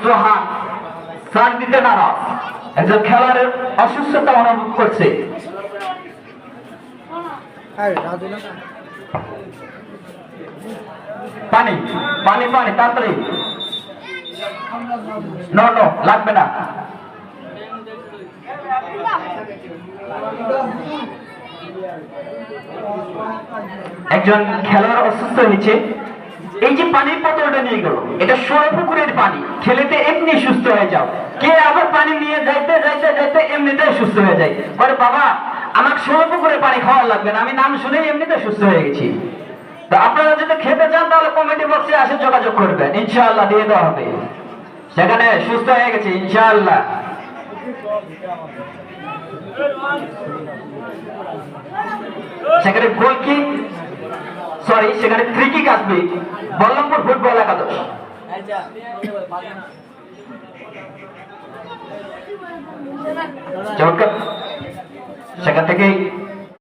সোহান সার দিতে নারাজ, একজন খেলোয়াড়ের অসুস্থতা অনুভব করছে। পানি পানি পানি তাড়াতাড়ি, নো নো লাগবে না। একজন খেলোয়াড় অসুস্থ হয়েছে, এই যে পানির বোতলটা নিয়ে গেল, এটা 16 পুকুরের পানি, খেলেতে এমনি সুস্থ হয়ে যাও। কে আবার পানি নিয়ে যাইতে যাইতে যাইতে এমনিতেই সুস্থ হয়ে যায়, বলে বাবা আমাকে 16 পুকুরের পানি খাওয়া লাগবে না, আমি নাম শুনেই এমনিতে সুস্থ হয়ে গেছি। তো আপনারা যদি খেতে চান তাহলে কমিটি বক্সে আসে যোগাযোগ করবেন, ইনশাআল্লাহ দিয়ে দেওয়া হবে। সেখানে সুস্থ হয়ে গেছে ইনশাআল্লাহ। সেখানে গোল কি সরি সেখানে ফ্রি কিক আসবে বল্লভপুর ফুটবল একাদশ। সেখান থেকে